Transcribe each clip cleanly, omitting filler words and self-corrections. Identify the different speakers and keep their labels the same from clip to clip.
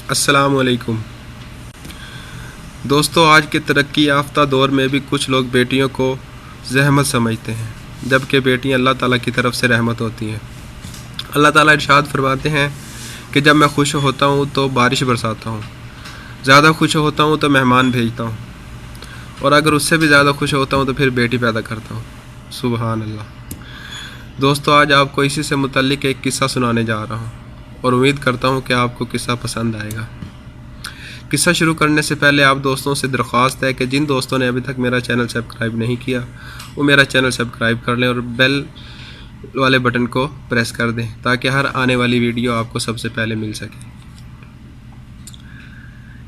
Speaker 1: السلام علیکم دوستو، آج کے ترقی یافتہ دور میں بھی کچھ لوگ بیٹیوں کو زحمت سمجھتے ہیں، جبکہ بیٹیاں اللہ تعالیٰ کی طرف سے رحمت ہوتی ہیں۔ اللہ تعالیٰ ارشاد فرماتے ہیں کہ جب میں خوش ہوتا ہوں تو بارش برساتا ہوں، زیادہ خوش ہوتا ہوں تو مہمان بھیجتا ہوں، اور اگر اس سے بھی زیادہ خوش ہوتا ہوں تو پھر بیٹی پیدا کرتا ہوں۔ سبحان اللہ۔ دوستو، آج آپ کو اسی سے متعلق ایک قصہ سنانے جا رہا ہوں اور امید کرتا ہوں کہ آپ کو قصہ پسند آئے گا۔ قصہ شروع کرنے سے پہلے آپ دوستوں سے درخواست ہے کہ جن دوستوں نے ابھی تک میرا چینل سبسکرائب نہیں کیا وہ میرا چینل سبسکرائب کر لیں اور بیل والے بٹن کو پریس کر دیں تاکہ ہر آنے والی ویڈیو آپ کو سب سے پہلے مل سکے۔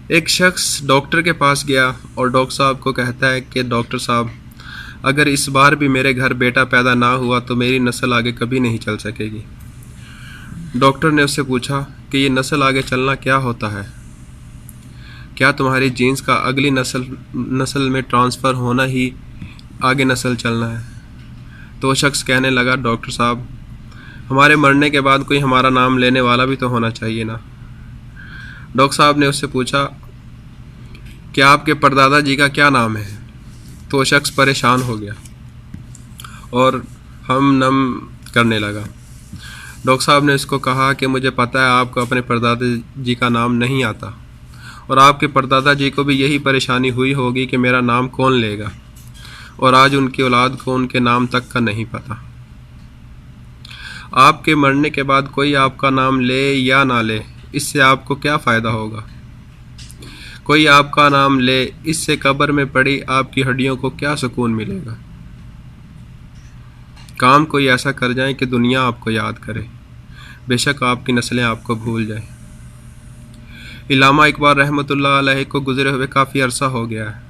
Speaker 1: ایک شخص ڈاکٹر کے پاس گیا اور ڈاکٹر صاحب کو کہتا ہے کہ ڈاکٹر صاحب، اگر اس بار بھی میرے گھر بیٹا پیدا نہ ہوا تو میری نسل آگے کبھی نہیں چل سکے گی۔ ڈاکٹر نے اس سے پوچھا کہ یہ نسل آگے چلنا کیا ہوتا ہے؟ کیا تمہاری جینز کا اگلی نسل میں ٹرانسفر ہونا ہی آگے نسل چلنا ہے؟ تو وہ شخص کہنے لگا، ڈاکٹر صاحب، ہمارے مرنے کے بعد کوئی ہمارا نام لینے والا بھی تو ہونا چاہیے نا۔ ڈاکٹر صاحب نے اس سے پوچھا کہ آپ کے پردادا جی کا کیا نام ہے؟ تو وہ شخص پریشان ہو گیا اور ہم نم کرنے لگا۔ ڈاکٹر صاحب نے اس کو کہا کہ مجھے پتہ ہے آپ کو اپنے پردادا جی کا نام نہیں آتا، اور آپ کے پردادا جی کو بھی یہی پریشانی ہوئی ہوگی کہ میرا نام کون لے گا، اور آج ان کی اولاد کو ان کے نام تک کا نہیں پتہ۔ آپ کے مرنے کے بعد کوئی آپ کا نام لے یا نہ لے، اس سے آپ کو کیا فائدہ ہوگا؟ کوئی آپ کا نام لے، اس سے قبر میں پڑی آپ کی ہڈیوں کو کیا سکون ملے گا؟ کام کوئی ایسا کر جائیں کہ دنیا آپ کو یاد کرے، بے شک آپ کی نسلیں آپ کو بھول جائیں۔ علامہ اقبال رحمۃ اللہ علیہ کو گزرے ہوئے کافی عرصہ ہو گیا ہے،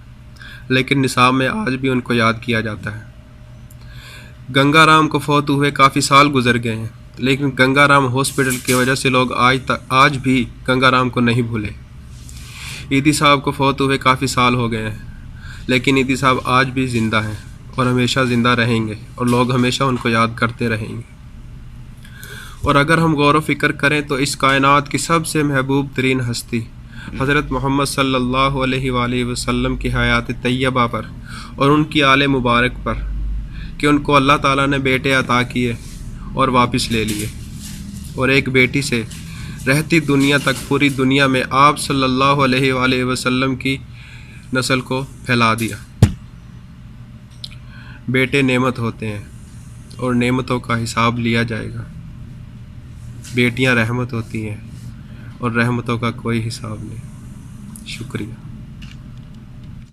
Speaker 1: لیکن نصاب میں آج بھی ان کو یاد کیا جاتا ہے۔ گنگا رام کو فوت ہوئے کافی سال گزر گئے ہیں، لیکن گنگا رام ہاسپٹل کی وجہ سے لوگ آج بھی گنگا رام کو نہیں بھولے۔ ایدی صاحب کو فوت ہوئے کافی سال ہو گئے ہیں، لیکن ایدی صاحب آج بھی زندہ ہیں اور ہمیشہ زندہ رہیں گے، اور لوگ ہمیشہ ان کو یاد کرتے رہیں گے۔ اور اگر ہم غور و فکر کریں تو اس کائنات کی سب سے محبوب ترین ہستی حضرت محمد صلی اللہ علیہ وآلہ وسلم کی حیات طیبہ پر اور ان کی آل مبارک پر کہ ان کو اللہ تعالیٰ نے بیٹے عطا کیے اور واپس لے لیے، اور ایک بیٹی سے رہتی دنیا تک پوری دنیا میں آپ صلی اللہ علیہ وآلہ وسلم کی نسل کو پھیلا دیا۔ بیٹے نعمت ہوتے ہیں اور نعمتوں کا حساب لیا جائے گا، بیٹیاں رحمت ہوتی ہیں اور رحمتوں کا کوئی حساب نہیں۔ شکریہ۔